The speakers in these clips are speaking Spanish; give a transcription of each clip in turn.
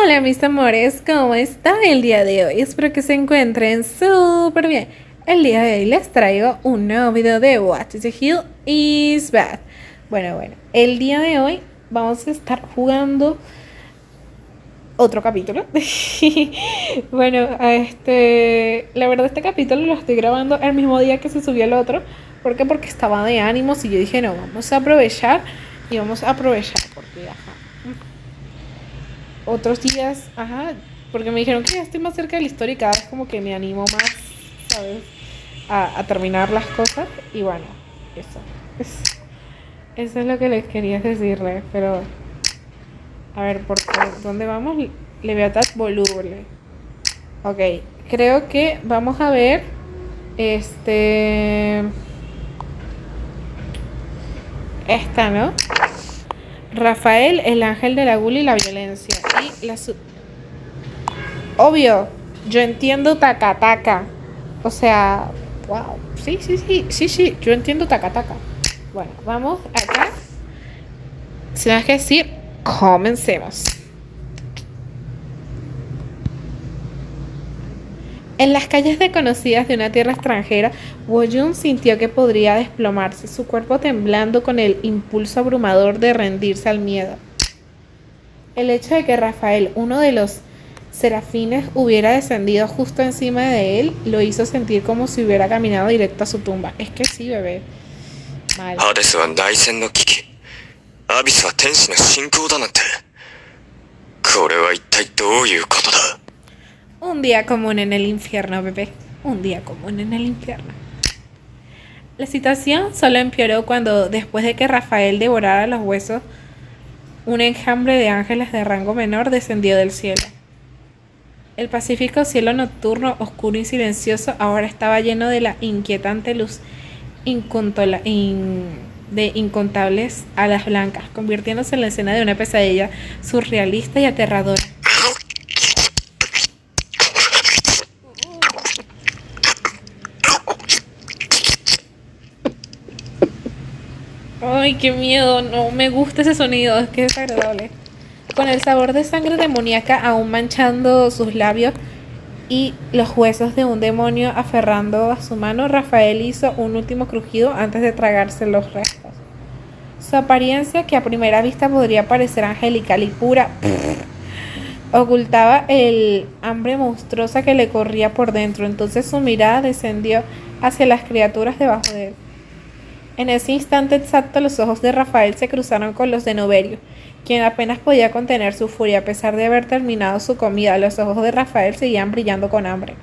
Hola mis amores, ¿cómo están el día de hoy? Espero que se encuentren súper bien. El día de hoy les traigo un nuevo video de What is the Hill is Bad. Bueno, el día de hoy vamos a estar jugando otro capítulo. Bueno, la verdad este capítulo lo estoy grabando el mismo día que se subió el otro. ¿Por qué? Porque estaba de ánimos y yo dije, no, vamos a aprovechar porque, otros días, porque me dijeron que ya estoy más cerca de la historia y cada vez como que me animo más, ¿sabes? A terminar las cosas. Y bueno, eso es lo que les quería decirles. Pero, a ver, ¿dónde vamos? Leviatán voluble. Ok, creo que vamos a ver, esta, ¿no? Rafael, el ángel de la gula y la violencia. Y obvio, yo entiendo taca. O sea, wow. Sí, yo entiendo taca. Bueno, vamos acá. Sin más que decir, comencemos. En las calles desconocidas de una tierra extranjera, Woyun sintió que podría desplomarse, su cuerpo temblando con el impulso abrumador de rendirse al miedo. El hecho de que Rafael, uno de los serafines, hubiera descendido justo encima de él, lo hizo sentir como si hubiera caminado directo a su tumba. Es que sí, bebé. Mal. Un día común en el infierno, bebé. Un día común en el infierno. La situación solo empeoró cuando, después de que Rafael devorara los huesos, un enjambre de ángeles de rango menor descendió del cielo. El pacífico cielo nocturno, oscuro y silencioso, ahora estaba lleno de la inquietante luz de incontables alas blancas, convirtiéndose en la escena de una pesadilla surrealista y aterradora. Ay, qué miedo, no me gusta ese sonido, es que es desagradable. Con el sabor de sangre demoníaca aún manchando sus labios y los huesos de un demonio aferrando a su mano, Rafael hizo un último crujido antes de tragarse los restos. Su apariencia, que a primera vista podría parecer angelical y pura, ocultaba el hambre monstruosa que le corría por dentro. Entonces su mirada descendió hacia las criaturas debajo de él. En ese instante exacto, los ojos de Rafael se cruzaron con los de Noverio, quien apenas podía contener su furia. A pesar de haber terminado su comida, los ojos de Rafael seguían brillando con hambre,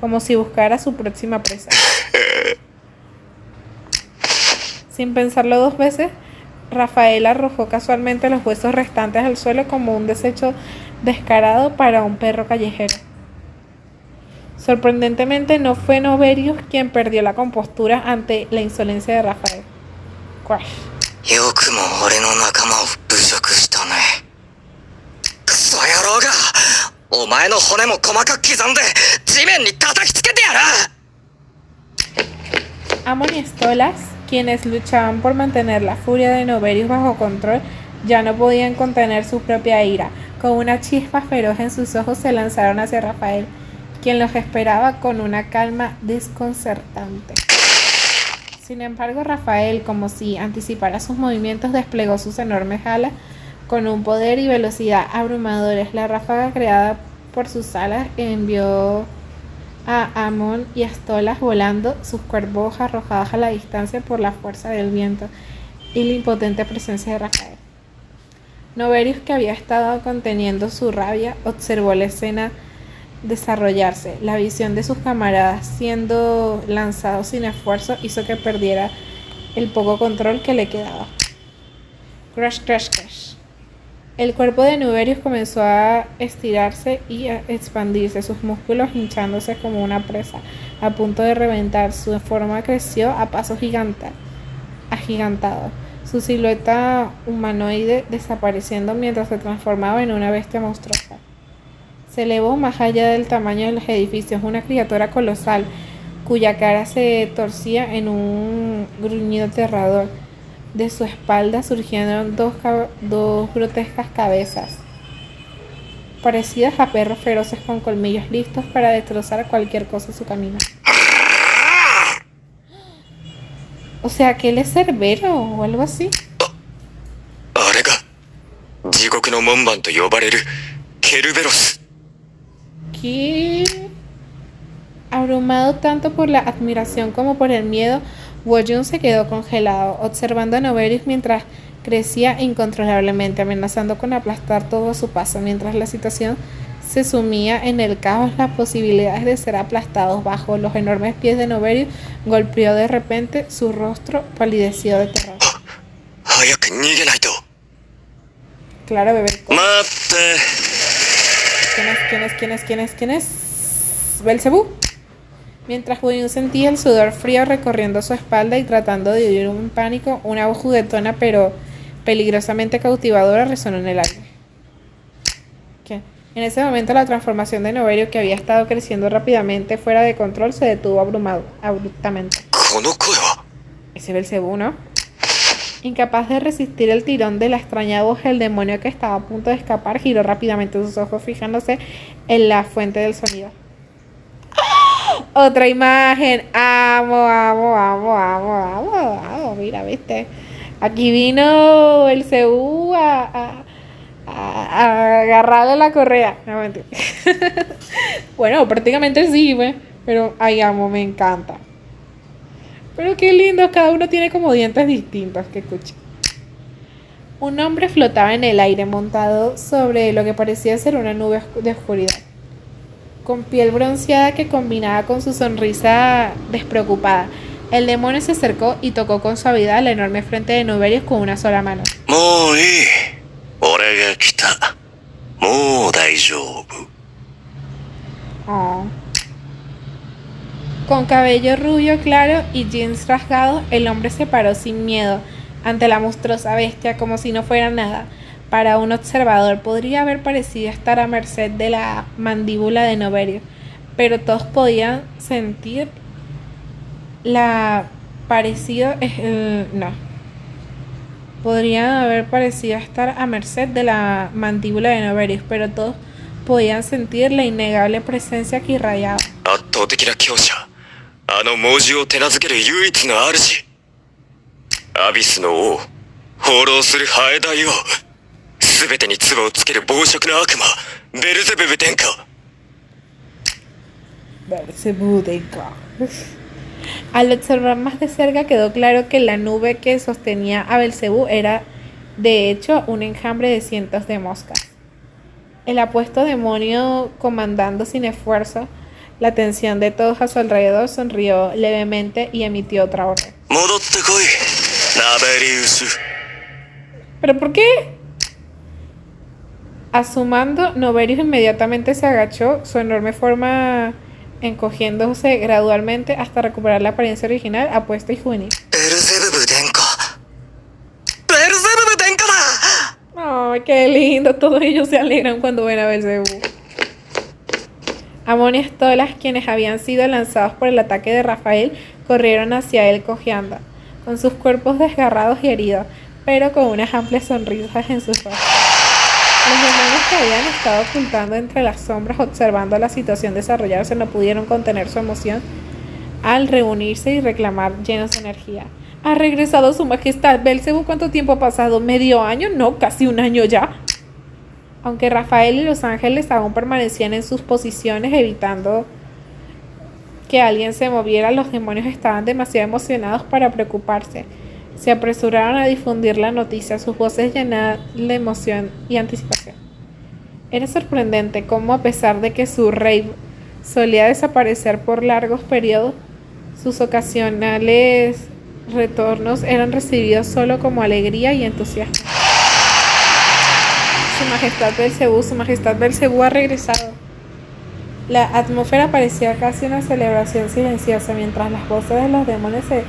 como si buscara su próxima presa. Sin pensarlo dos veces, Rafael arrojó casualmente los huesos restantes al suelo como un desecho descarado para un perro callejero. Sorprendentemente, no fue Noverius quien perdió la compostura ante la insolencia de Rafael. Crash. Amon y Stolas, quienes luchaban por mantener la furia de Noverius bajo control, ya no podían contener su propia ira. Con una chispa feroz en sus ojos se lanzaron hacia Rafael, quien los esperaba con una calma desconcertante. Sin embargo, Rafael, como si anticipara sus movimientos, desplegó sus enormes alas con un poder y velocidad abrumadores. La ráfaga creada por sus alas envió a Amon y a Stolas volando, sus cuerpos arrojados a la distancia por la fuerza del viento y la impotente presencia de Rafael. Noverius, que había estado conteniendo su rabia, observó la escena desarrollarse. La visión de sus camaradas siendo lanzados sin esfuerzo hizo que perdiera el poco control que le quedaba. Crash. El cuerpo de Noverius comenzó a estirarse y a expandirse, sus músculos hinchándose como una presa a punto de reventar. Su forma creció a pasos agigantados, su silueta humanoide desapareciendo mientras se transformaba en una bestia monstruosa. Se elevó más allá del tamaño de los edificios, una criatura colosal cuya cara se torcía en un gruñido aterrador. De su espalda surgieron dos grotescas cabezas, parecidas a perros feroces con colmillos listos para destrozar cualquier cosa en su camino. O sea, que él es Cerbero o algo así. あれが地獄の門番と呼ばれるケルベロス。 ¿Qué? Abrumado tanto por la admiración como por el miedo, Woyun se quedó congelado, observando a Novelius mientras crecía incontrolablemente, amenazando con aplastar todo a su paso. Mientras la situación se sumía en el caos, las posibilidades de ser aplastados bajo los enormes pies de Novelius golpeó de repente su rostro palideció de terror. 早く逃げないと。 Claro, bebé. 待って。 ¿Quién es? Belcebú. Mientras Woyun sentía el sudor frío recorriendo su espalda y tratando de huir un pánico, una voz juguetona pero peligrosamente cautivadora resonó en el aire. ¿Qué? En ese momento la transformación de Noverio, que había estado creciendo rápidamente fuera de control, se detuvo abruptamente. この声は。 Ese Belcebú, ¿no? Incapaz de resistir el tirón de la extraña voz, el demonio que estaba a punto de escapar giró rápidamente sus ojos fijándose en la fuente del sonido. Otra imagen. Amo. Mira, viste. Aquí vino el Cebú a agarrarle la correa. No, mentira. Bueno, prácticamente sí, ¿ve? Pero ay, amo, me encanta. Pero qué lindo, cada uno tiene como dientes distintos, que escucha. Un hombre flotaba en el aire montado sobre lo que parecía ser una nube de oscuridad, con piel bronceada que combinaba con su sonrisa despreocupada. El demonio se acercó y tocó con suavidad la enorme frente de Novelius con una sola mano. もういい。俺が来た。もう大丈夫。 Oh. Con cabello rubio claro y jeans rasgados, el hombre se paró sin miedo ante la monstruosa bestia como si no fuera nada. Para un observador podría haber parecido estar a merced de la mandíbula de Noverio, pero todos podían sentir la parecido no. Podrían haber parecido estar a merced de la mandíbula de Noverio, pero todos podían sentir la innegable presencia que irradiaba. 圧倒的な強者。あの猛獣を手なずける唯一の主。アビスの王。放浪するハエ大王。すべてに唾をつける暴食の悪魔。ベルゼブブ殿下。 Belcebú Denka. Al observar más de cerca quedó claro que la nube que sostenía a Belcebú era de hecho un enjambre de cientos de moscas. El apuesto demonio, comandando sin esfuerzo la atención de todos a su alrededor, sonrió levemente y emitió otra orden. 戻ってこい。ナベリウス。 ¿Pero por qué? A su mando, Novelius inmediatamente se agachó, su enorme forma encogiéndose gradualmente hasta recuperar la apariencia original, apuesta y juvenil. ベルゼブブ殿下。ベルゼブブ殿下だ。 ¡Ay, qué lindo! Todos ellos se alegran cuando ven a Belcebú. Amon y Stolas, quienes habían sido lanzados por el ataque de Rafael, corrieron hacia él cojeando, con sus cuerpos desgarrados y heridos, pero con unas amplias sonrisas en sus ojos. Los demonios que habían estado ocultando entre las sombras observando la situación desarrollarse no pudieron contener su emoción al reunirse y reclamar llenos de energía. ¿Ha regresado su majestad Belcebú? ¿Cuánto tiempo ha pasado? ¿Medio año? No, casi un año ya. Aunque Rafael y los ángeles aún permanecían en sus posiciones evitando que alguien se moviera, los demonios estaban demasiado emocionados para preocuparse. Se apresuraron a difundir la noticia, sus voces llenadas de emoción y anticipación. Era sorprendente cómo, a pesar de que su rey solía desaparecer por largos periodos, sus ocasionales retornos eran recibidos solo como alegría y entusiasmo. Su majestad Belcebú ha regresado. La atmósfera parecía casi una celebración silenciosa mientras las voces de los demonios se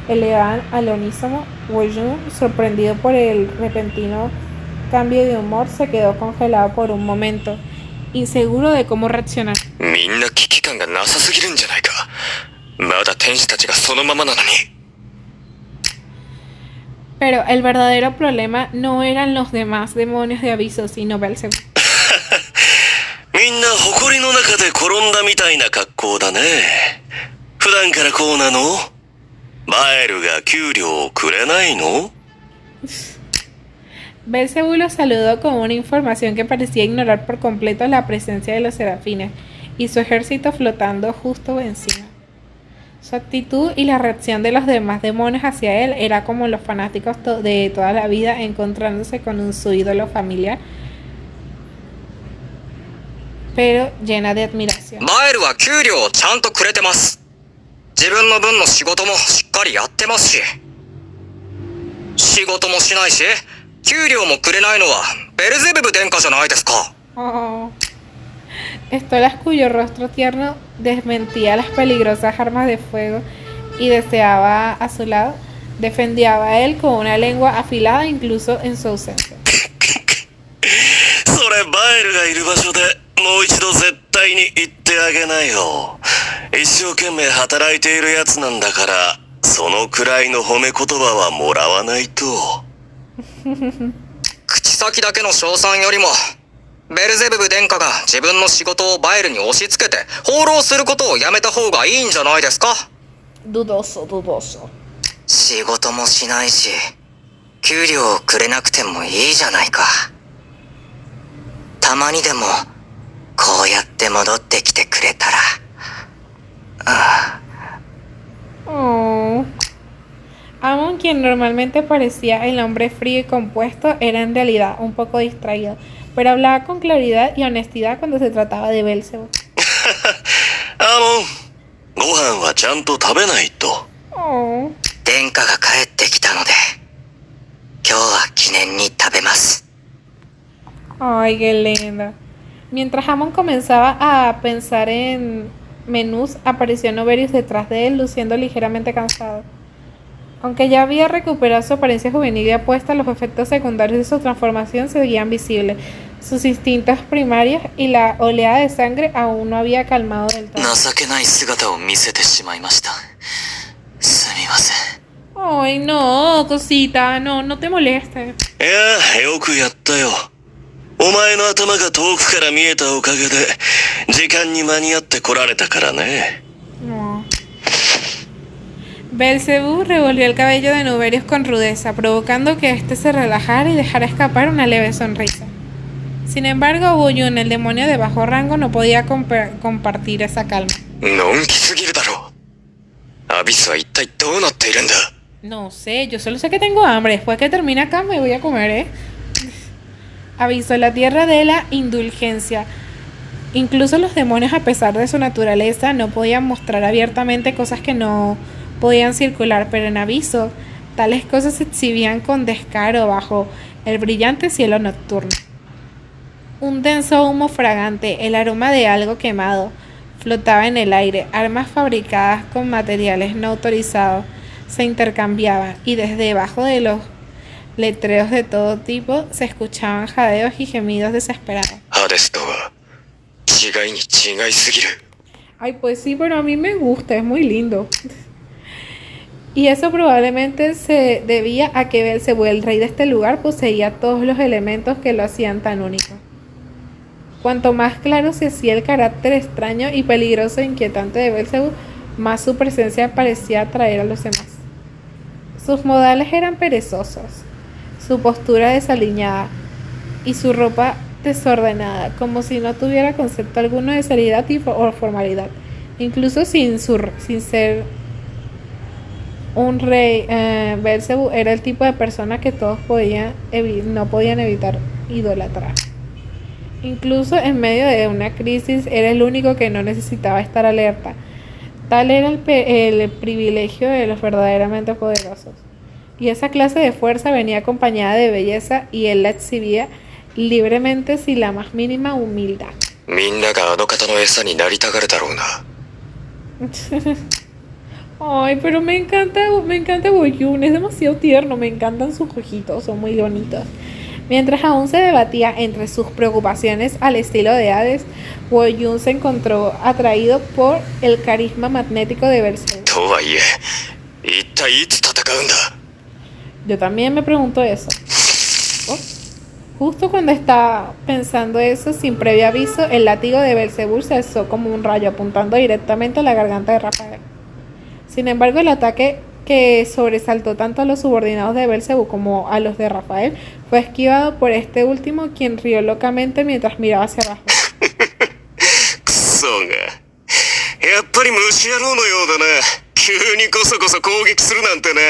elevaban al unísono. Woyun, sorprendido por el repentino cambio de humor, se quedó congelado por un momento, inseguro de cómo reaccionar. みんな危機感がなさすぎるんじゃないか。まだ天使たちがそのままなのに。 Pero el verdadero problema no eran los demás demonios de aviso, sino Belcebú. 転んだみたいな格好だね。普段からこうなの？バエルが給料をくれないの？ Belcebú lo saludó con una información que parecía ignorar por completo la presencia de los serafines y su ejército flotando justo encima. Su actitud y la reacción de los demás demonios hacia él era como los fanáticos de toda la vida encontrándose con su ídolo familiar, pero llena de admiración. バエルは給料をちゃんとくれてます。自分の分の仕事もしっかりやってますし。仕事もしないし、給料もくれないのはベルゼブブ殿下じゃないですか。Oh. Stolas, cuyo rostro tierno desmentía las peligrosas armas de fuego y deseaba a su lado, defendía a él con una lengua afilada incluso en su ausencia. それバエルがいる場所でもう一度絶対に言ってあげないよ。一生懸命働いているやつなんだから、そのくらいの褒め言葉はもらわないと。口先だけの称賛よりも、ベルゼブブ殿下が自分の仕事をバエルに押し付けて放浪することをやめた方がいいんじゃないですか。 Dudoso, dudoso. 仕事もしないし、給料をくれなくてもいいじゃないか。たまにでもこうやって戻ってきてくれたら。Oh. Amon, quien normalmente parecía el hombre frío y compuesto, era en realidad un poco distraído, pero hablaba con claridad y honestidad cuando se trataba de Belcebú. アモン、ご飯はちゃんと食べないと。Oh. 殿下が帰ってきたので、今日は記念に食べます。 Ay, qué linda. Mientras Amon comenzaba a pensar en menús, apareció Noverius detrás de él, luciendo ligeramente cansado. Aunque ya había recuperado su apariencia juvenil y apuesta, los efectos secundarios de su transformación seguían visibles. Sus instintos primarios y la oleada de sangre aún no había calmado del todo. 情けない姿を見せてしまいました。すみません。 Ay, no, cosita, no te molestes. いや、よくやったよ。お前の頭が遠くから見えたおかげで、時間に間に合って来られたからね。 No. Belcebú revolvió el cabello de Noverius con rudeza, provocando que éste se relajara y dejara escapar una leve sonrisa. Sin embargo, Buyun, el demonio de bajo rango, no podía compartir esa calma. No sé, yo solo sé que tengo hambre. Después que termine acá me voy a comer, ¿eh? Avisó la tierra de la indulgencia. Incluso los demonios, a pesar de su naturaleza, no podían mostrar abiertamente cosas que no podían circular, pero en aviso, tales cosas se exhibían con descaro bajo el brillante cielo nocturno. Un denso humo fragante, el aroma de algo quemado, flotaba en el aire. Armas fabricadas con materiales no autorizados se intercambiaban, y desde debajo de los letreros de todo tipo se escuchaban jadeos y gemidos desesperados. Ay, pues sí, pero a mí me gusta, es muy lindo. Y eso probablemente se debía a que Belcebú, el rey de este lugar, poseía todos los elementos que lo hacían tan único. Cuanto más claro se hacía el carácter extraño y peligroso e inquietante de Belcebú, más su presencia parecía atraer a los demás. Sus modales eran perezosos, su postura desaliñada y su ropa desordenada, como si no tuviera concepto alguno de seriedad o formalidad. Incluso sin ser un rey, Belcebú era el tipo de persona que todos no podían evitar idolatrar. Incluso en medio de una crisis era el único que no necesitaba estar alerta. Tal era el privilegio de los verdaderamente poderosos. Y esa clase de fuerza venía acompañada de belleza, y él la exhibía libremente sin la más mínima humildad. Ay, pero me encanta Buyun, es demasiado tierno, me encantan sus ojitos, son muy bonitos. Mientras aún se debatía entre sus preocupaciones al estilo de Hades, Buyun se encontró atraído por el carisma magnético de Belcebú. Yo también me pregunto eso. Oh, Justo cuando estaba pensando eso, sin previo aviso, el látigo de Belcebú se alzó como un rayo, apuntando directamente a la garganta de Rafael. Sin embargo, el ataque que sobresaltó tanto a los subordinados de Belcebú como a los de Rafael fue esquivado por este último, quien rió locamente mientras miraba hacia abajo. クソが。やっぱり虫野郎のようだな。急にこそこそ攻撃するなんてな。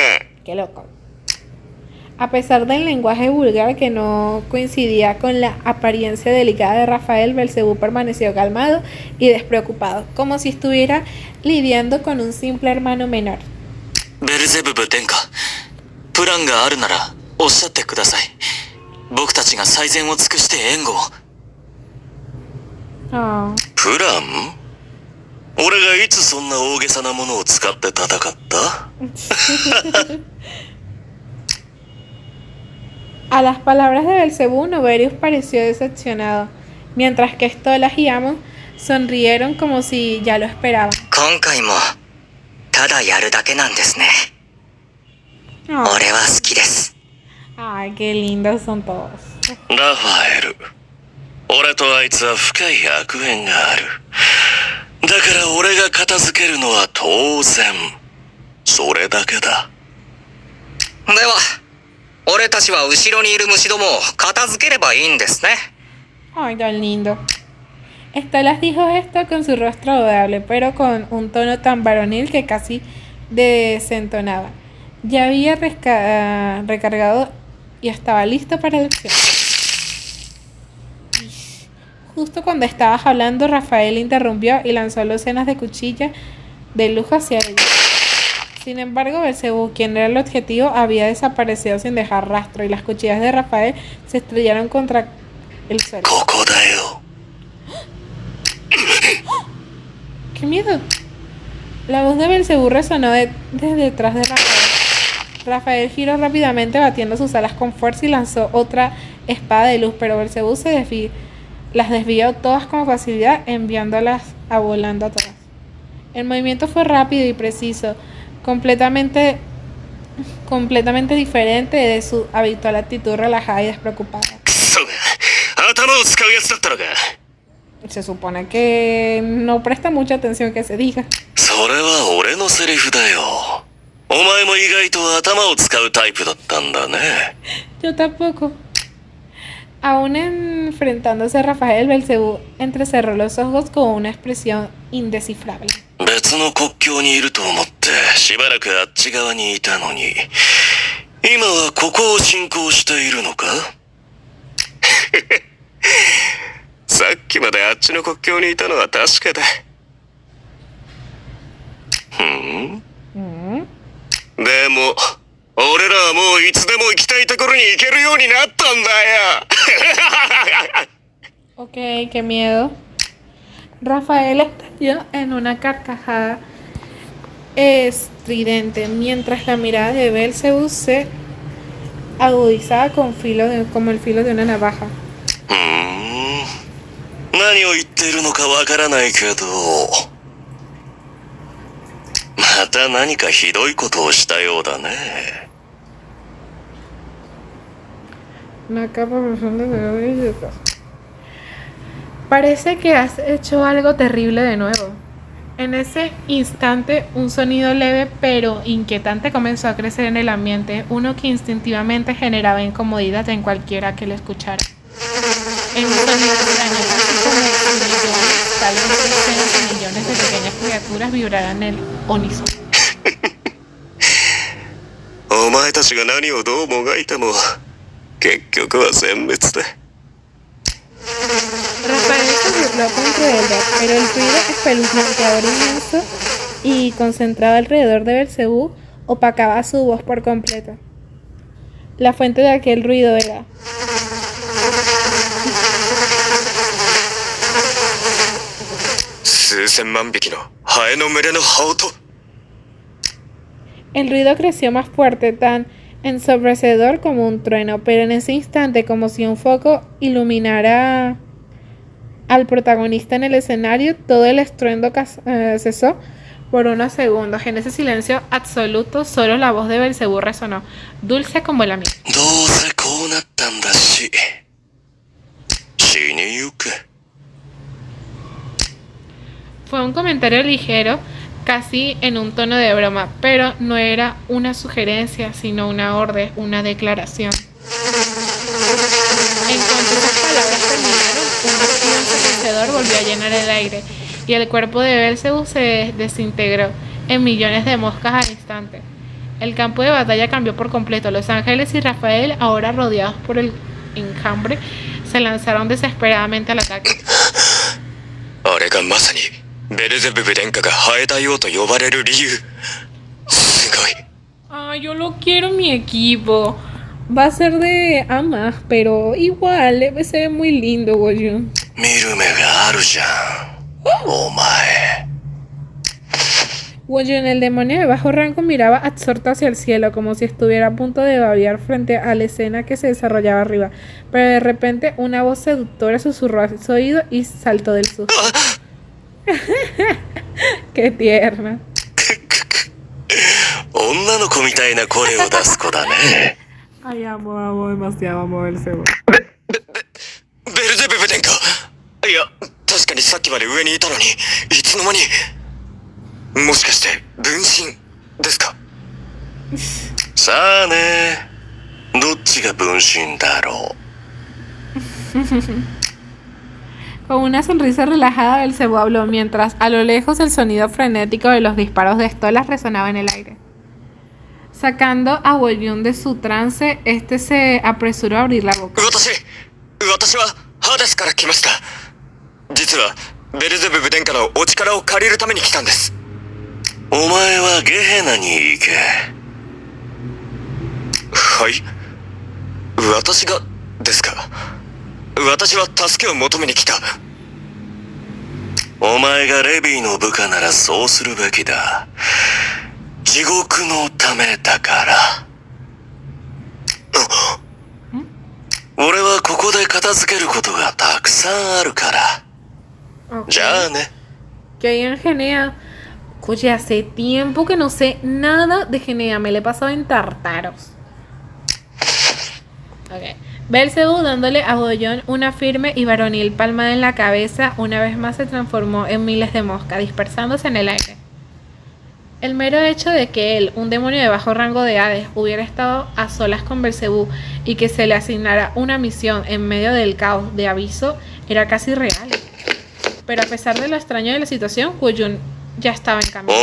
¡Qué loco! A pesar del lenguaje vulgar que no coincidía con la apariencia delicada de Rafael, Belcebú permaneció calmado y despreocupado, como si estuviera lidiando con un simple hermano menor. ベルゼブブ殿下、プランがあるならおっしゃってください。僕たちが最善を尽くして援護を。Oh. プラン？俺がいつそんな大げさなものを使って戦った？ A las palabras de Belcebú, Noverius pareció decepcionado, mientras que Stolas y Amos sonrieron como si ya lo esperaban. 今回もただやるだけなんですね。 Oh. 俺は好きです。 Ay, qué lindos son todos. ラファエル、俺とあいつは深い悪縁がある。だから俺が片付けるのは当然。それだけだ。では、俺たちは後ろにいる虫どもを片付ければいいんですね。 Ay, tan lindo. Stolas dijo esto con su rostro adorable, pero con un tono tan varonil que casi desentonaba. Ya había recargado y estaba listo para la acción. Justo cuando estabas hablando, Rafael interrumpió y lanzó locenas de cuchilla de lujo hacia ella. Sin embargo, Belcebú, quien era el objetivo, había desaparecido sin dejar rastro y las cuchillas de Rafael se estrellaron contra el suelo. ¡Qué miedo! La voz de Belcebú resonó desde detrás de Rafael. Rafael giró rápidamente batiendo sus alas con fuerza y lanzó otra espada de luz, pero Belcebú las desvió todas con facilidad, enviándolas a volando a todas. El movimiento fue rápido y preciso, completamente diferente de su habitual actitud relajada y despreocupada. Se supone que no presta mucha atención que se diga. Yo tampoco. Aún enfrentándose a Rafael, Belcebú entrecerró los ojos con una expresión indescifrable. 別の国境にいると思ってしばらくあっち側にいたのに、今はここを侵攻しているのか？さっきまであっちの国境にいたのは確かだ。でも俺らはもういつでも行きたいところに行けるようになったんだよ。Ok, qué miedo. Rafael estalló en una carcajada estridente, mientras la mirada de Belcebú se agudizaba como el filo de una navaja. 何を言っているのかわからないけど、また何かひどいことをしたようだね。Una capa profunda de Parece que has hecho algo terrible de nuevo. En ese instante, un sonido leve pero inquietante comenzó a crecer en el ambiente, uno que instintivamente generaba incomodidad en cualquiera que lo escuchara. En un sonido extraño, casi como millones, tal vez decenas de millones de pequeñas criaturas vibraran en el unísono. お前たちが何をどうもがいても結局は全滅だ。 Rafael se burló con crueldad, pero el ruido espeluznante inmenso y concentrado alrededor de Belcebú opacaba su voz por completo. La fuente de aquel ruido era... El ruido creció más fuerte, tan ensordecedor como un trueno, pero en ese instante, como si un foco iluminara al protagonista en el escenario, todo el estruendo cesó por unos segundos. En ese silencio absoluto, solo la voz de Belcebú resonó, dulce como la miel. どうせこうなったんだし、死にゆく。 Fue un comentario ligero, casi en un tono de broma, pero no era una sugerencia, sino una orden, una declaración. En cuanto esas palabras terminaron, un rugido ensordecedor volvió a llenar el aire, y el cuerpo de Belcebú se desintegró en millones de moscas al instante. El campo de batalla cambió por completo. Los ángeles y Rafael, ahora rodeados por el enjambre, se lanzaron desesperadamente al ataque. あれがまさにベルゼブブ殿下がハエ大王と呼ばれる理由。すごい。 Ay, yo lo quiero en mi equipo. Va a ser de Amas, pero igual se ve muy lindo, Goyun. 見る目があるじゃん。お前。 Woyun, el demonio de bajo rango, miraba absorto hacia el cielo, como si estuviera a punto de babear frente a la escena que se desarrollaba arriba. Pero de repente una voz seductora susurró a su oído y saltó del susto. ¡Qué tierna! 女の子みたいな声を出す子だね。 Ay, amo demasiado, amo el segundo. ベルゼブブ殿下。いや、確かにさっきまで上にいたのに、いつの間に。もしかして分身ですか。さあね、どっちが分身だろう。 Con una sonrisa relajada, Belcebú habló mientras a lo lejos el sonido frenético de los disparos de estolas resonaba en el aire. Sacando a Woyun de su trance, este se apresuró a abrir la boca. 私はハデスから来ました。実はベルゼブブ殿下のお力を借りるために来たんです。お前はゲヘナに行け。はい。私がですか。私は助けを求めに来た。お前がレビーの部下ならそうするべきだ。地獄のためだから。俺はここで片付けることがたくさんあるから。Okay. じゃあね。 ¿Qué hay en Genea? Oye, hace tiempo que no sé nada de Genea. Me le he pasado en Tartaros. Ok. Belcebú, dándole a Woyun una firme y varonil palmada en la cabeza, una vez más se transformó en miles de moscas, dispersándose en el aire. El mero hecho de que él, un demonio de bajo rango de Hades, hubiera estado a solas con Belcebú y que se le asignara una misión en medio del caos de aviso era casi real. Pero a pesar de lo extraño de la situación, Woyun ya estaba en camino.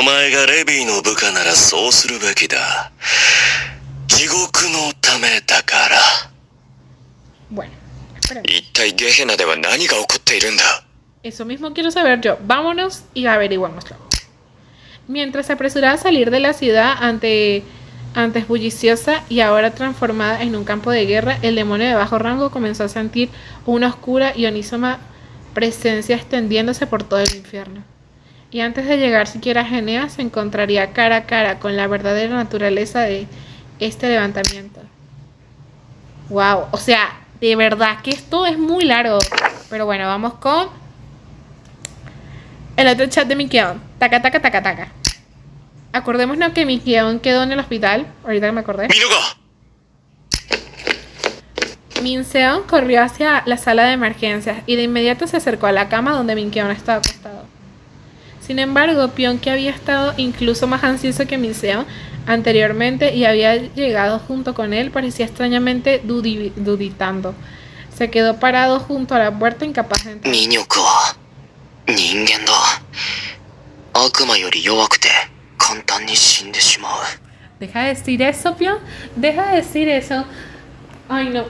Bueno, espérame. Eso mismo quiero saber yo. Vámonos y averiguémoslo. Mientras se apresuraba a salir de la ciudad antes bulliciosa y ahora transformada en un campo de guerra, el demonio de bajo rango comenzó a sentir una oscura y onísoma presencia extendiéndose por todo el infierno. Y antes de llegar siquiera a Genea, se encontraría cara a cara con la verdadera naturaleza de este levantamiento. Wow, o sea, de verdad que esto es muy largo. Pero bueno, vamos con el otro chat de Mikeon. Taca, taca, taca, taca. Acordémonos que Mikeon quedó en el hospital. Ahorita que me acordé. Minseon corrió hacia la sala de emergencias y de inmediato se acercó a la cama donde Mikeon estaba acostado. Sin embargo, Pion, que había estado incluso más ansioso que Minseon anteriormente y había llegado junto con él, parecía extrañamente duditando. Se quedó parado junto a la puerta, incapaz de entrar. Deja de decir eso, Pion. Deja de decir eso. Ay, no.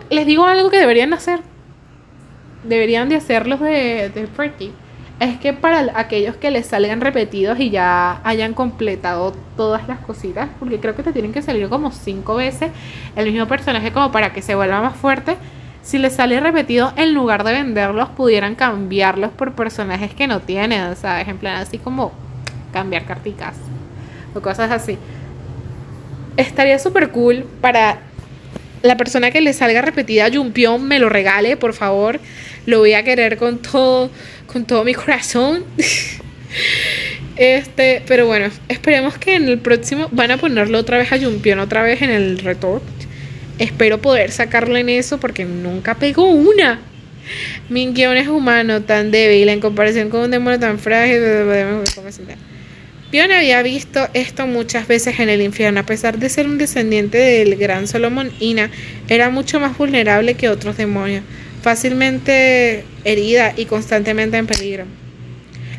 Les digo algo que deberían hacer. Deberían de hacer los de Pretty. Es que para aquellos que les salgan repetidos y ya hayan completado todas las cositas, porque creo que te tienen que salir como 5 veces el mismo personaje como para que se vuelva más fuerte. Si les sale repetido, en lugar de venderlos, pudieran cambiarlos por personajes que no tienen, ¿sabes? En plan así como cambiar carticas o cosas así. Estaría súper cool para la persona que le salga repetida Yumpion, me lo regale, por favor. Lo voy a querer con todo mi corazón. Pero bueno, esperemos que en el próximo van a ponerlo otra vez a Yumpion, otra vez en el retort. Espero poder sacarlo en eso porque nunca pegó una. Min-kyon es humano, tan débil, en comparación con un demonio tan frágil. Pion había visto esto muchas veces en el infierno. A pesar de ser un descendiente del gran Solomon, Ina era mucho más vulnerable que otros demonios, fácilmente herida y constantemente en peligro.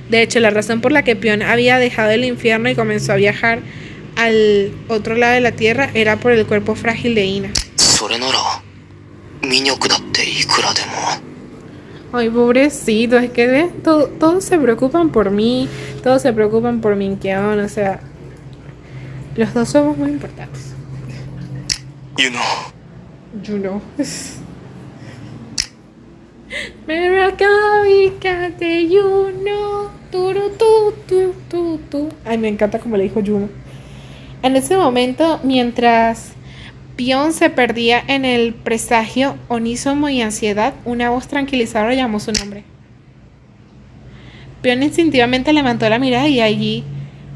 De hecho, la razón por la que Pion había dejado el infierno y comenzó a viajar al otro lado de la tierra era por el cuerpo frágil de Ina. Ay, pobrecito, es que todos se preocupan por mí, todos se preocupan por Min-kyon, o sea, los dos somos muy importantes. You know. Ay, me encanta como le dijo Juno. En ese momento, mientras Pion se perdía en el presagio, onísomo y ansiedad, una voz tranquilizadora llamó su nombre. Pion instintivamente levantó la mirada y allí,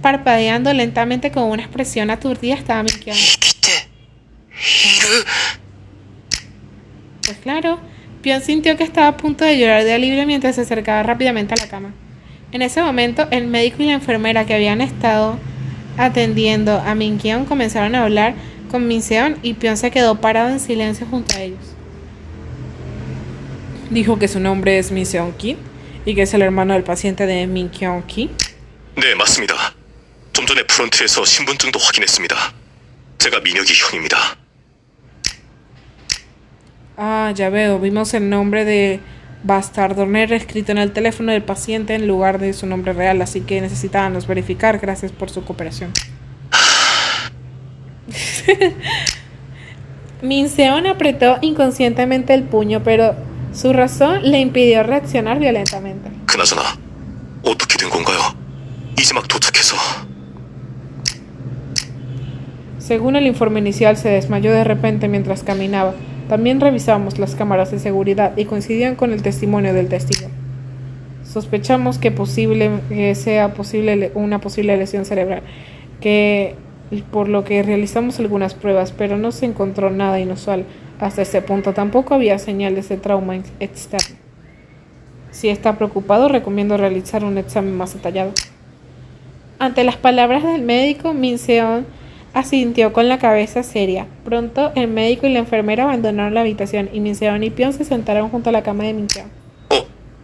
parpadeando lentamente con una expresión aturdida, estaba Min-kyon. Pues claro, Pion sintió que estaba a punto de llorar de alivio mientras se acercaba rápidamente a la cama. En ese momento, el médico y la enfermera que habían estado atendiendo a Min-kyon comenzaron a hablar con Min-seon y Pion se quedó parado en silencio junto a ellos. Dijo que su nombre es Min-seon Kim y que es el hermano del paciente de Min-kyon Kim. 네, 맞습니다. 좀 전에 프론트에서 신분증도 확인했습니다. 제가 민혁이 형입니다. Ah, ya veo, vimos el nombre de Bastardo Nero escrito en el teléfono del paciente en lugar de su nombre real, así que necesitábamos verificar. Gracias por su cooperación. Min-seon apretó inconscientemente el puño, pero su razón le impidió reaccionar violentamente. 그나저나 어떻게 된 건가요? 이제 막 도착해서. Según el informe inicial, se desmayó de repente mientras caminaba. También revisamos las cámaras de seguridad y coincidían con el testimonio del testigo. Sospechamos que sea una posible lesión cerebral, por lo que realizamos algunas pruebas, pero no se encontró nada inusual. Hasta ese punto tampoco había señales de trauma externo. Si está preocupado, recomiendo realizar un examen más detallado. Ante las palabras del médico, Min-seon asintió con la cabeza seria. Pronto, el médico y la enfermera abandonaron la habitación y Min-seon y Pion se sentaron junto a la cama de Min-kyon.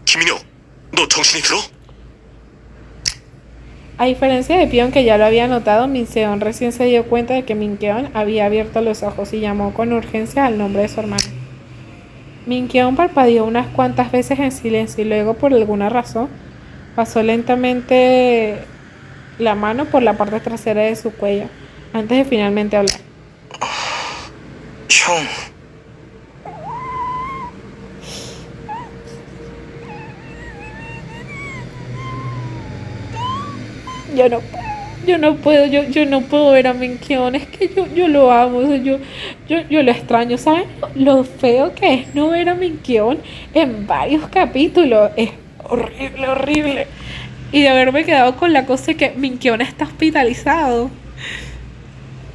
김민혁, 너 정신이 들어? A diferencia de Pion, que ya lo había notado, Min-seon recién se dio cuenta de que Min-kyon había abierto los ojos y llamó con urgencia al nombre de su hermano. Min-kyon parpadeó unas cuantas veces en silencio y luego, por alguna razón, pasó lentamente la mano por la parte trasera de su cuello, antes de finalmente hablar. 형. Yo no puedo ver a Min-kyon, es que yo lo amo, o sea, yo lo extraño, ¿saben? Lo feo que es no ver a Min-kyon en varios capítulos, es horrible. Y de haberme quedado con la cosa de que Min-kyon está hospitalizado.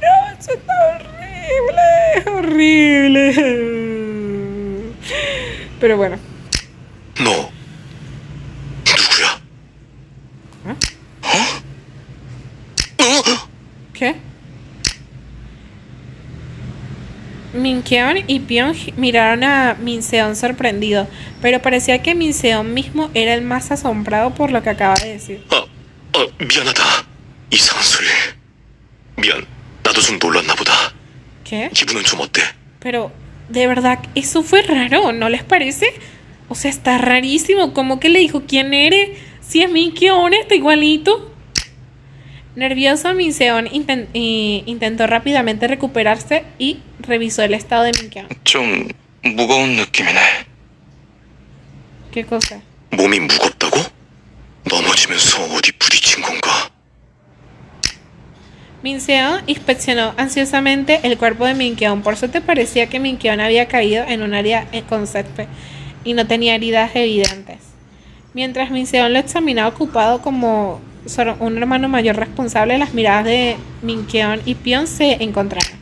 No, eso está horrible. Pero bueno. 너 누구야? ¿Qué? Min-kyon y Pion miraron a Min-seon sorprendido, pero parecía que Min-seon mismo era el más asombrado por lo que acaba de decir. 미안하다. 이상한 소리. 미안. 나도 좀 놀랐나 보다. ¿Qué? 기분은 좀 어때? Pero, de verdad, eso fue raro, ¿no les parece? O sea, está rarísimo. ¿Cómo que le dijo quién eres? Si es Min-kyon, está igualito. Nervioso, Min-seon intentó rápidamente recuperarse y revisó el estado de Min-kyon. 좀 무거운 느낌이네. ¿Qué cosa? 몸이 무겁다고? 넘어지면서 어디 부딪힌 건가? Min-seon inspeccionó ansiosamente el cuerpo de Min-kyon. Por suerte parecía que Min-kyon había caído en un área con césped y no tenía heridas evidentes. Mientras Min-seon lo examinaba ocupado como un hermano mayor responsable, las miradas de Min-kyon y Pion se encontraron.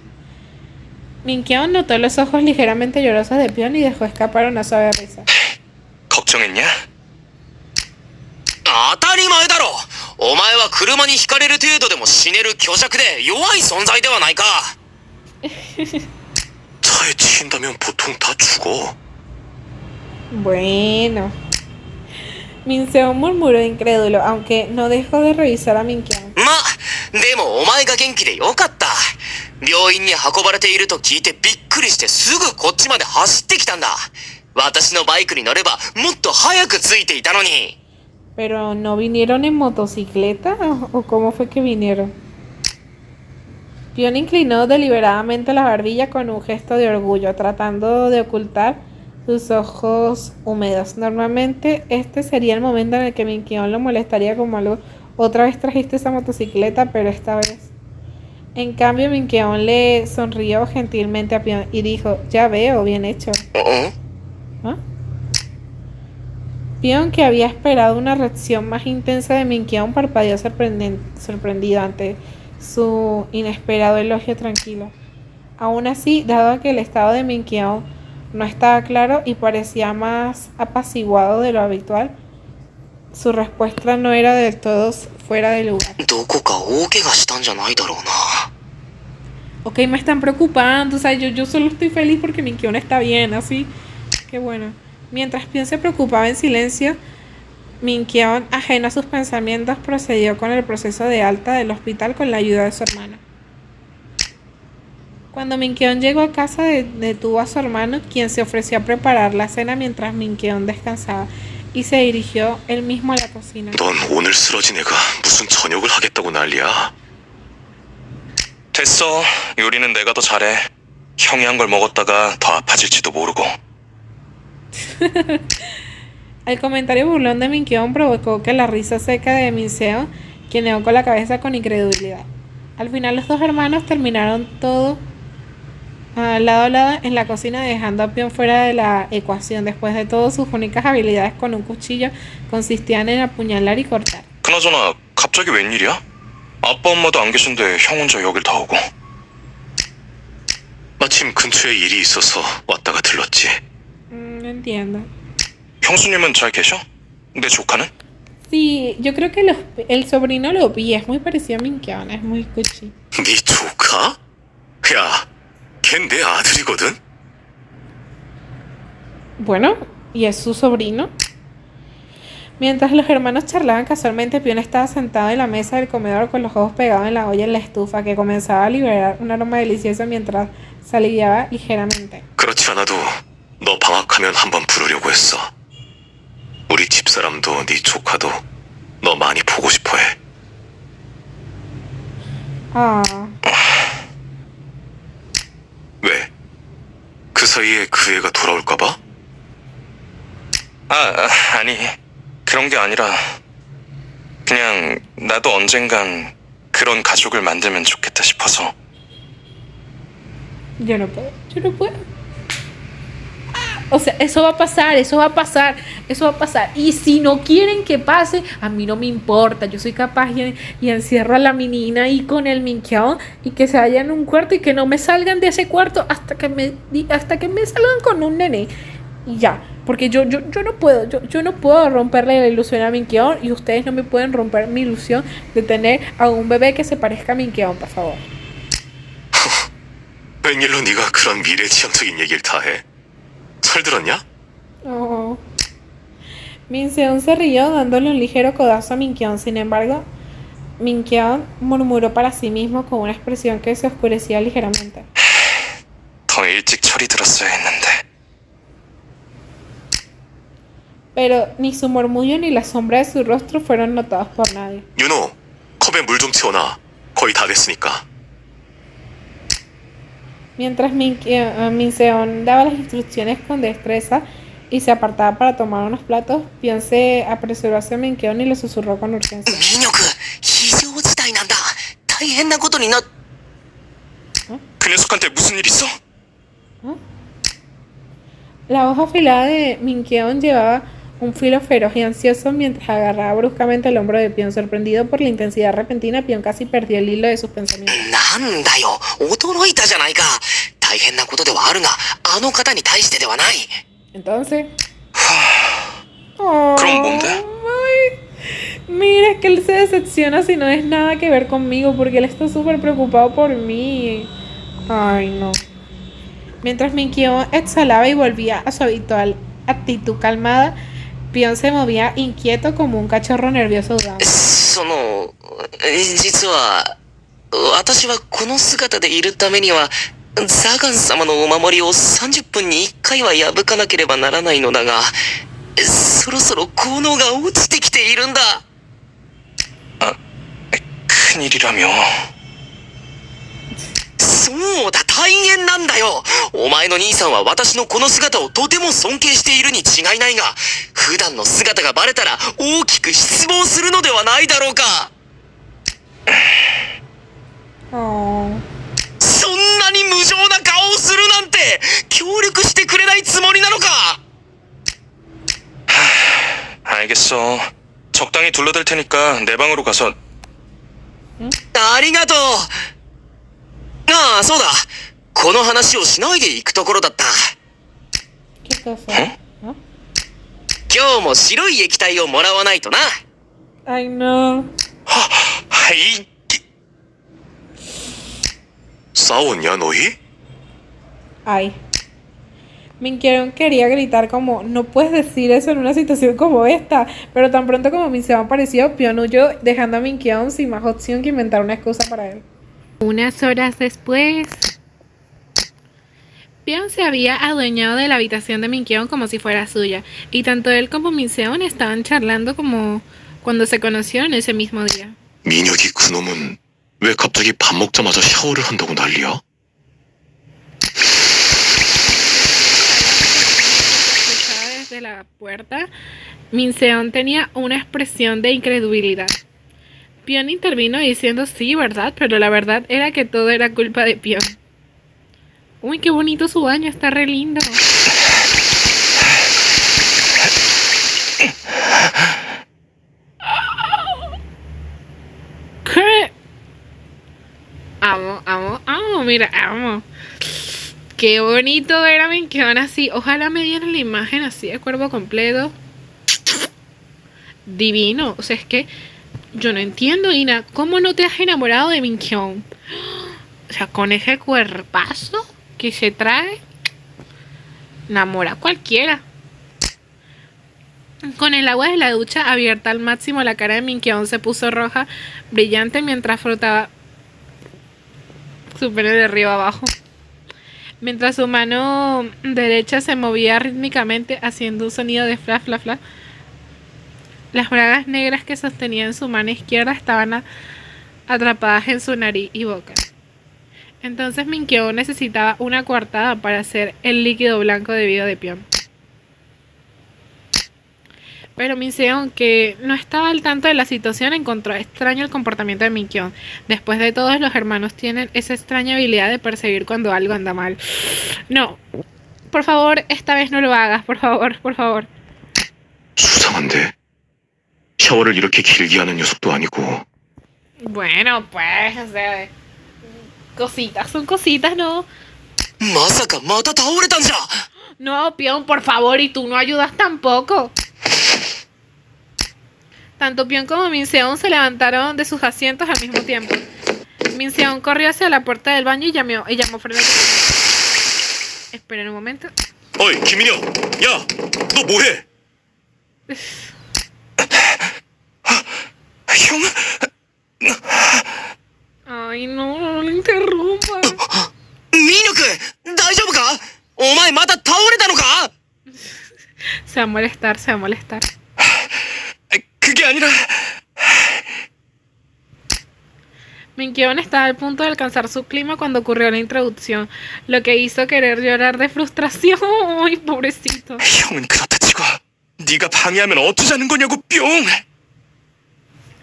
Min-kyon notó los ojos ligeramente llorosos de Pion y dejó escapar una suave risa. 걱정했냐? 当たり前だろ。お前は車にひかれる程度でも死ねる虚弱で弱い存在ではないか。차에 치인다면 보통 다 죽어. Bueno. Minseon murmuró incrédulo, aunque no dejó de revisar a Minkyun. まあ、でもお前が元気でよかった。病院に運ばれていると聞いてびっくりしてすぐこっちまで走ってきたんだ。私のバイクに乗ればもっと早く着いていたのに。¿Pero no vinieron en motocicleta o cómo fue que vinieron? Pion inclinó deliberadamente la barbilla con un gesto de orgullo, tratando de ocultar sus ojos húmedos. Normalmente este sería el momento en el que Minkyun lo molestaría como algo. Otra vez trajiste esa motocicleta, pero esta vez. En cambio, Minkyun le sonrió gentilmente a Pion y dijo, ya veo, bien hecho. ¿Ah? Pion, que había esperado una reacción más intensa de Minkyun, parpadeó sorprendido ante su inesperado elogio tranquilo. Aún así, dado que el estado de Minkyun no estaba claro y parecía más apaciguado de lo habitual, su respuesta no era del todo fuera de lugar. Ok, me están preocupando, o sea, yo solo estoy feliz porque Minkyun está bien, así. Qué bueno. Mientras Pion se preocupaba en silencio, Minkyun, ajeno a sus pensamientos, procedió con el proceso de alta del hospital con la ayuda de su hermano. Cuando Minkyun llegó a casa, detuvo a su hermano, quien se ofreció a preparar la cena mientras Minkyun descansaba, y se dirigió él mismo a la cocina. 넌 오늘 쓰러진 애가 무슨 저녁을 하겠다고 난리야? 됐어. 요리는 내가 더 잘해. 형이 한 걸 먹었다가 더 아파질지도 모르고. El comentario burlón de Minkyun provocó que la risa seca de Minseon, quien negó con la cabeza con incredulidad. Al final los dos hermanos terminaron todo lado a lado en la cocina, dejando a Pion fuera de la ecuación. Después de todo, sus únicas habilidades con un cuchillo consistían en apuñalar y cortar. 그나저나 갑자기 웬일이야? 아빠 엄마도 안 계신데 형 혼자 여길 다 오고. 마침 근처에 일이 있어서 왔다가 들렀지. No entiendo. 형수님은 잘 계셔? 내 조카는? Sí, yo creo que el sobrino lo vi, es muy parecido a Minkyun, es muy cuchi. 네 조카? 야, 걘 내 아들이거든? Bueno, ¿y es su sobrino? Mientras los hermanos charlaban casualmente, Pion estaba sentado en la mesa del comedor con los ojos pegados en la olla en la estufa, que comenzaba a liberar un aroma delicioso mientras salivaba ligeramente. 그렇지 않아도 너 방학하면 한번 부르려고 했어. 우리 집사람도 네 조카도 너 많이 보고 싶어해. Ah, 왜? 그 사이에 그 애가 돌아올까 봐? 아니 그런 게 아니라 그냥 나도 언젠간 그런 가족을 만들면 좋겠다 싶어서. yo no puedo, yo no puedo. O sea, eso va a pasar, eso va a pasar, eso va a pasar. Y si no quieren que pase, a mí no me importa. Yo soy capaz y encierro a la menina ahí con el Minkyun y que se vayan en un cuarto y que no me salgan de ese cuarto hasta que me salgan con un nene. Y ya, porque yo no puedo romperle la ilusión a Minkyun y ustedes no me pueden romper mi ilusión de tener a un bebé que se parezca a Minkyun, por favor. 웬일로 네가 그런 미래지향적인 얘기를 다 해? 철들었냐? Oh. Minseon se rió dándole un ligero codazo a Minkyun. Sin embargo, Minkyun murmuró para sí mismo con una expresión que se oscurecía ligeramente. 더 일찍 철이 들었어야 했는데. Pero ni su murmullo ni la sombra de su rostro fueron notados por nadie. 윤호, 컵에 물 좀 채워놔. 거의 다 됐으니까. Mientras Minseon daba las instrucciones con destreza y se apartaba para tomar unos platos, Pion se apresuró hacia Minkyun y le susurró con urgencia. 民力非常事態なんだ。大変なことにな。그 녀석한테 무슨 일 있어? La hoja afilada de Minkyun llevaba un filo feroz y ansioso mientras agarraba bruscamente el hombro de Pion. Sorprendido por la intensidad repentina, Pion casi perdió el hilo de sus pensamientos. なんだよ、驚いたじゃないか。大変なことではあるが、あの方に対してではない。Entonces, 그럼 뭔데? Mira, es que él se decepciona si no es nada que ver conmigo, porque él está súper preocupado por mí. Ay, no. Mientras Minkyo exhalaba y volvía a su habitual actitud calmada, Pion se movía inquieto como un cachorro nervioso dudando. 実は、私はこの姿でいるためには、ザガン様のお守りを30分に1回は破かなければならないのだが、そろそろ効能が落ちてきているんだ。큰일이라며. そうだ、大変なんだよ。お前の兄さんは私のこの姿をとても尊敬しているに違いないが、普段の姿がバレたら大きく失望するのではないだろうか。そんなに無情な顔をするなんて、協力してくれないつもりなのか。알겠어. 적당히 둘러댈 테니까 내 방으로 가서. ありがとう。ああ、そうだ。この話をしないで行くところだった。今日も白い液体をもらわないとな。I know. はい。싸웠냐 너희? Ay. Minkyo quería gritar como, no puedes decir eso en una situación como esta, pero tan pronto como Minseo apareció, Pion huyó, dejando a Minkyo sin más opción que inventar una excusa para él. Unas horas después, Pion se había adueñado de la habitación de Minkyo como si fuera suya, y tanto él como Minseo estaban charlando como cuando se conocieron ese mismo día. 민혁이 그놈은 왜 갑자기 밥 먹자마자 샤워를 한다고 난리야? Desde la puerta, Minseon tenía una expresión de incredulidad. Pion intervino diciendo sí, ¿verdad? Pero la verdad era que todo era culpa de Pion. Uy, qué bonito su baño, está re lindo. ¿Qué? Amo, mira, amo. Qué bonito era Minkyon así. Ojalá me dieran la imagen así de cuerpo completo. Divino. O sea, es que yo no entiendo, Ina, ¿cómo no te has enamorado de Minkyon? O sea, con ese cuerpazo que se trae, enamora a cualquiera. Con el agua de la ducha abierta al máximo, la cara de Minkyon se puso roja, brillante, mientras frotaba su pene de arriba abajo. Mientras su mano derecha se movía rítmicamente haciendo un sonido de fla, fla, fla. Las bragas negras que sostenía en su mano izquierda estaban atrapadas en su nariz y boca. Entonces Minkyo necesitaba una coartada para hacer el líquido blanco debido de Pion. Pero Minseon, que no estaba al tanto de la situación, encontró extraño el comportamiento de Minkyo. Después de todo, los hermanos tienen esa extraña habilidad de percibir cuando algo anda mal. No, por favor, esta vez no lo hagas, por favor, por favor. 수상한데. 샤워를 이렇게 길게 하는 녀석도 아니고. Bueno, pues, o sea, cositas son cositas, ¿no? まさかまた倒れたんじゃ。 No, Pion, por favor, y tú no ayudas tampoco. Tanto Pion como Minseon se levantaron de sus asientos al mismo tiempo. Minseon corrió hacia la puerta del baño y llamó frenéticamente. Esperen un momento. 어이, 김민혁. 야, 너 뭐해? 형? Ay, no le interrumpa. 民力、大丈夫か？お前また倒れたのか？ Se va a molestar, se va a molestar. 그게 아니라. Minkyon estaba al punto de alcanzar su clima cuando ocurrió la introducción, lo que hizo querer llorar de frustración. Ay, pobrecito. 형은 그렇다 치고 네가 방해하면 어쩌자는 거냐고 뿅.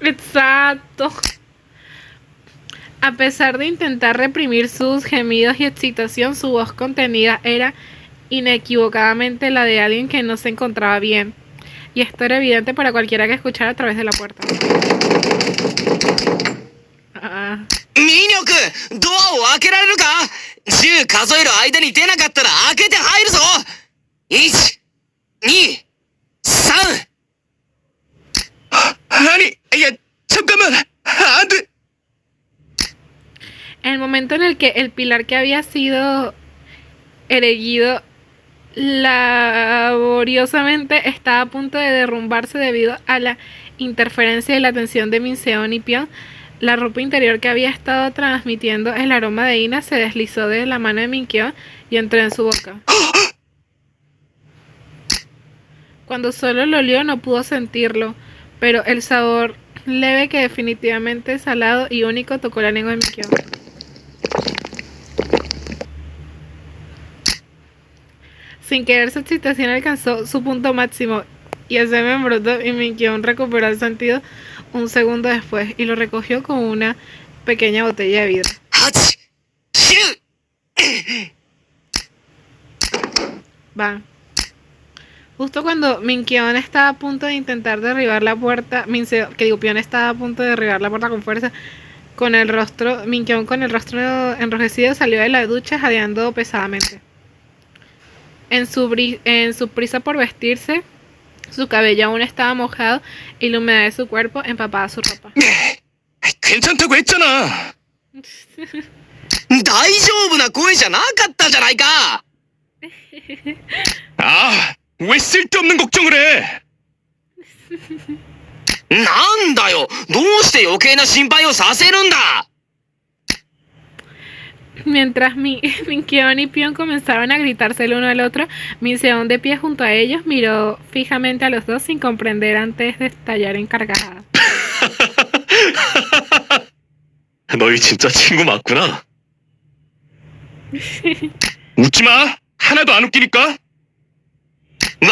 Exacto. A pesar de intentar reprimir sus gemidos y excitación, su voz contenida era inequívocamente la de alguien que no se encontraba bien. Y esto era evidente para cualquiera que escuchara a través de la puerta. ミニョク、ドアを開けられるか？ 10数える間に出なかったら開けて入るぞ。1、2、3。 잠깐만! 안 돼! En el momento en el que el pilar que había sido erguido laboriosamente estaba a punto de derrumbarse debido a la interferencia y la tensión de Minseon y Pion, la ropa interior que había estado transmitiendo el aroma de Ina se deslizó de la mano de Minkyo y entró en su boca. Cuando solo lo olió no pudo sentirlo, pero el sabor leve que definitivamente salado y único tocó la lengua de Minkyo. Sin querer, su excitación alcanzó su punto máximo y el semen brotó y Minkyo recuperó el sentido un segundo después y lo recogió con una pequeña botella de vidrio. Va. Justo cuando Minkyo estaba a punto de intentar derribar la puerta, Pion estaba a punto de derribar la puerta con fuerza, Minkyo con el rostro enrojecido salió de la ducha jadeando pesadamente. En su prisa por vestirse, su cabello aún estaba mojado y la humedad de su cuerpo empapaba su ropa. 괜찮다고 했잖아. 大丈夫な声じゃなかったじゃないか. 아, 왜 쓸데없는 걱정을 해? なんだよ、どうして余計な心配をさせるんだ? Mientras Minkyo y Pion comenzaban a gritarse el uno al otro, Minseon de pie junto a ellos miró fijamente a los dos sin comprender antes de estallar en carcajadas. 너희 진짜 친구 맞구나. 웃지 마. 하나도 안 웃기니까. 笑う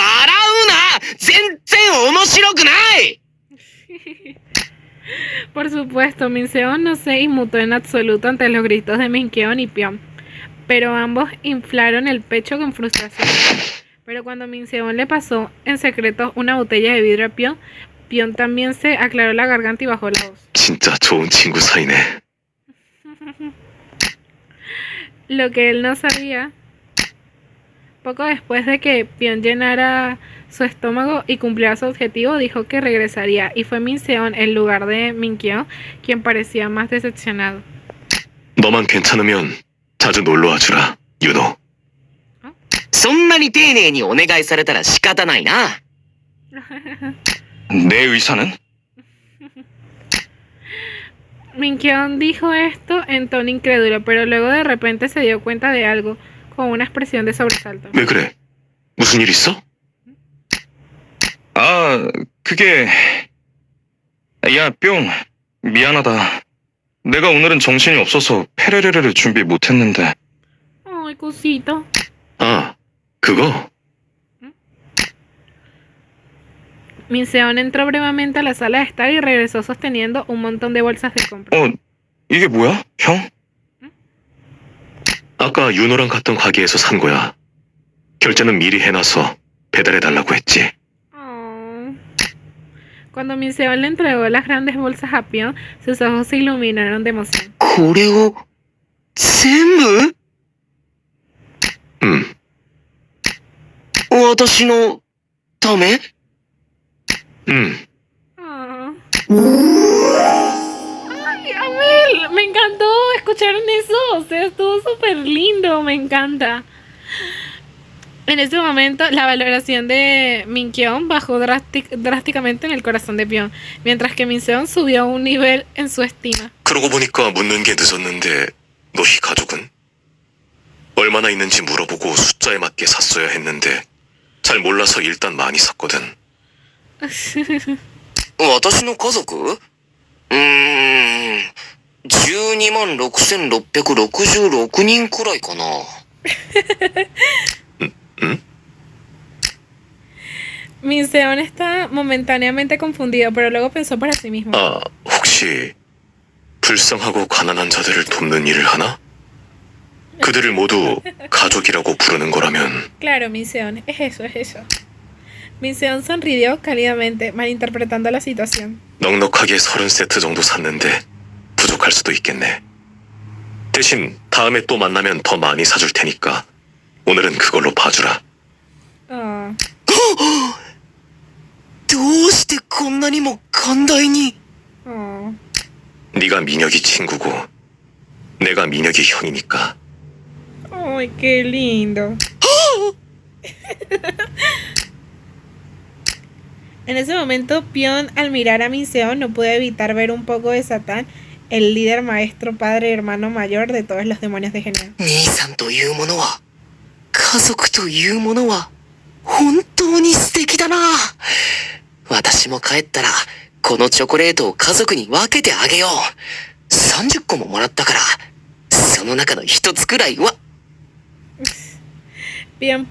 な. 全然面白くない. Por supuesto, Minseon no se inmutó en absoluto ante los gritos de Minkyo y Pion, pero ambos inflaron el pecho con frustración. Pero cuando Minseon le pasó en secreto una botella de vidrio a Pion, Pion también se aclaró la garganta y bajó la voz. 진짜 좋은 친구 사이네. Lo que él no sabía, poco después de que Pion llenara su estómago y cumpliera su objetivo, dijo que regresaría, y fue Minseon en lugar de Minkyo quien parecía más decepcionado. 너만 괜찮으면 자주 놀러 와주라, 윤호. そんなに丁寧にお願いされたら仕方ないな. 내 의사는? Minkyo dijo esto en tono incrédulo, pero luego de repente se dio cuenta de algo, con una expresión de sobresalto. 왜 그래? 무슨 일 있어? 아, 그게... 야, 뿅. 미안하다. 내가 오늘은 정신이 없어서 페레레레를 준비 못했는데. Ay, cosito. 아, 그거? Minseon entró brevemente a la sala de estar y regresó sosteniendo un montón de bolsas de compra. 이게 뭐야, 형? 아까 윤호랑 갔던 가게에서 산 거야. 결제는 미리 해놔서 배달해달라고 했지. Cuando Minseon le entregó las grandes bolsas a Pion, sus ojos se iluminaron de emoción. これを全部? 私のため? Ay, Amel, me encantó. ¿Escucharon eso? O sea, estuvo súper lindo, me encanta. En ese momento, la valoración de Minkyo bajó drásticamente en el corazón de Pion, mientras que Minseon subió un nivel en su estima. 그러고 보니까 묻는 게 늦었는데 너희 가족은? 얼마나 있는지 물어보고 숫자에 맞게 샀어야 했는데 잘 몰라서 일단 많이 샀거든. 私の家族? 126,666人くらいかな. Minseon está momentáneamente confundido, pero luego pensó para sí mismo. 아, 혹시 불쌍하고 가난한 자들을 돕는 일을 하나? 그들을 모두 가족이라고 부르는 거라면. Claro, Minseon, es eso, es eso. Minseon sonrió cálidamente, malinterpretando la situación. 넉넉하게 30세트 정도 샀는데 부족할 수도 있겠네. 대신 다음에 또 만나면 더 많이 사줄 테니까 오늘은 그걸로 봐주라. あどうしてこんなにも寛大に? Oh. 네가 민혁이 친구고 내가 민혁이 형이니까. Ay, qué lindo. En ese momento, Pion, al mirar a Minseon, no pudo evitar ver un poco de Satán, el líder, maestro, padre y hermano mayor de todos los demonios de Genea. 兄さんというものは、家族というものは、本当に素敵だな。私も帰ったら、このチョコレートを家族に分けてあげよう。30個ももらったから、その中の一つくらいは。Pion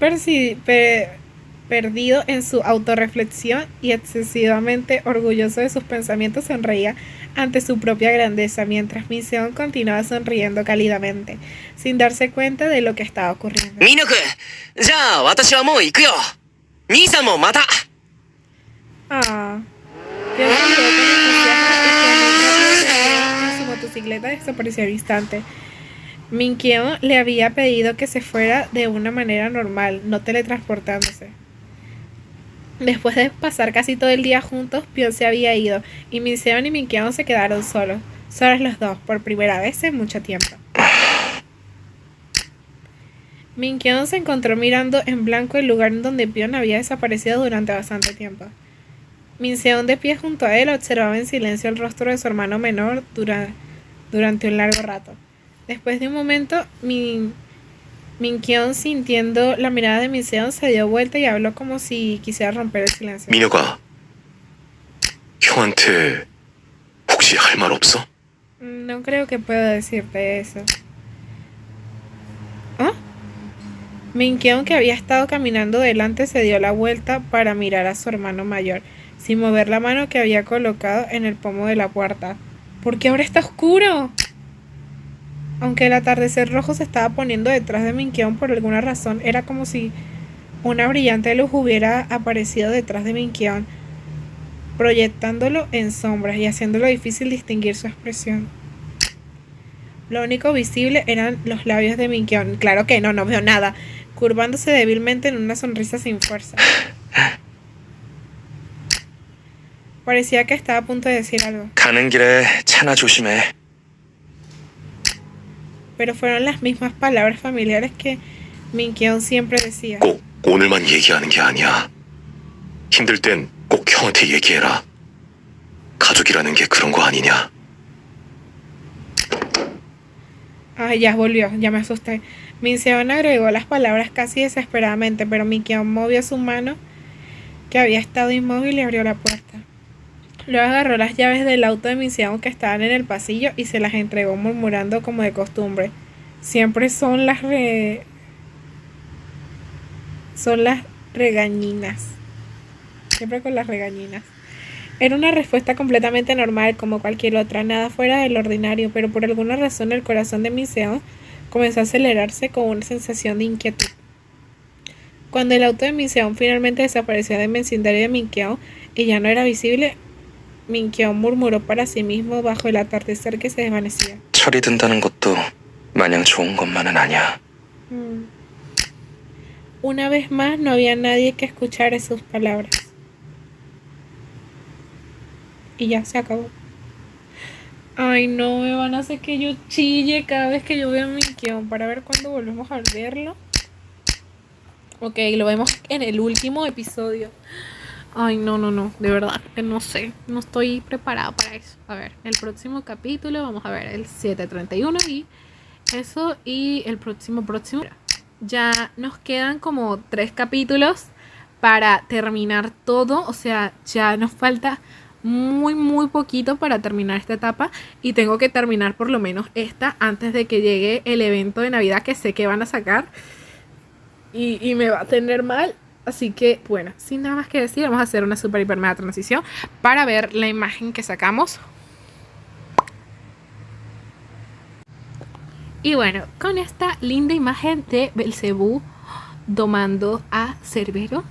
perdido en su autorreflexión y excesivamente orgulloso de sus pensamientos, sonreía ante su propia grandeza, mientras Minseon continuaba sonriendo cálidamente, sin darse cuenta de lo que estaba ocurriendo. Minok, ya, watashi wa mou iku yo. Nii-san mo mata. Ah. Pion se miró con entusiasmo y con su motocicleta desapareció al instante. Minkyeo le había pedido que se fuera de una manera normal, no teletransportándose. Después de pasar casi todo el día juntos, Pion se había ido y Minseon y Minkyeo se quedaron solos los dos, por primera vez en mucho tiempo. Minkyeo se encontró mirando en blanco el lugar en donde Pion había desaparecido durante bastante tiempo. Minseon, de pie junto a él, observaba en silencio el rostro de su hermano menor durante un largo rato. Después de un momento, Minkyeo, sintiendo la mirada de Minseon, se dio vuelta y habló como si quisiera romper el silencio. 민혁아, 형한테 혹시 할 말 없어? No creo que pueda decirte eso. ¿Ah? Minkyeo, que había estado caminando delante, se dio la vuelta para mirar a su hermano mayor, sin mover la mano que había colocado en el pomo de la puerta. ¿Por qué ahora está oscuro? Aunque el atardecer rojo se estaba poniendo detrás de Minkyeo por alguna razón, era como si una brillante luz hubiera aparecido detrás de Minkyeo, proyectándolo en sombras y haciéndolo difícil distinguir su expresión. Lo único visible eran los labios de Minkyeo. Claro que no veo nada, curvándose débilmente en una sonrisa sin fuerza. Parecía que estaba a punto de decir algo. 가는 길에 차나 조심해. Pero fueron las mismas palabras familiares que Minkyeo siempre decía. 꼭 오늘만 얘기하는 게 아니야. 힘들 땐 꼭 형한테 얘기해라. 가족이라는 게 그런 거 아니냐. Ay, ya volvió, ya me asusté. Minseon agregó las palabras casi desesperadamente, pero Minkyeo movió su mano, que había estado inmóvil, y abrió la puerta. Luego agarró las llaves del auto de Minseon que estaban en el pasillo y se las entregó murmurando como de costumbre. Siempre son las regañinas. Siempre con las regañinas. Era una respuesta completamente normal, como cualquier otra, nada fuera del ordinario, pero por alguna razón el corazón de Minseon comenzó a acelerarse con una sensación de inquietud. Cuando el auto de Minseon finalmente desapareció del vecindario de Minkyeo y ya no era visible, Minkyeo murmuró para sí mismo bajo el atardecer que se desvanecía. 철이 든다는 것도 마냥 좋은 것만은 아니야. Una vez más, no había nadie que escuchara sus palabras. Y ya se acabó. Ay, no, me van a hacer que yo chille cada vez que yo veo a Minkyeo, para ver cuándo volvemos a verlo. Ok, lo vemos en el último episodio. Ay, no, de verdad que no sé, no estoy preparada para eso. A ver, el próximo capítulo vamos a ver el 731 y eso, y el próximo. Ya nos quedan como 3 capítulos para terminar todo, o sea, ya nos falta muy poquito para terminar esta etapa y tengo que terminar por lo menos esta antes de que llegue el evento de Navidad que sé que van a sacar y me va a tener mal. Así que, bueno, sin nada más que decir, vamos a hacer una super hiper mega transición para ver la imagen que sacamos. Y bueno, con esta linda imagen de Belcebú domando a Cerbero,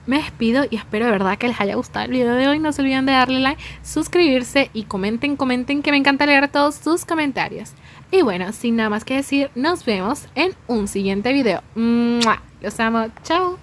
me despido y espero de verdad que les haya gustado el video de hoy. No se olviden de darle like, suscribirse y comenten, que me encanta leer todos sus comentarios. Y bueno, sin nada más que decir, nos vemos en un siguiente video. ¡Mua! Los amo, chao.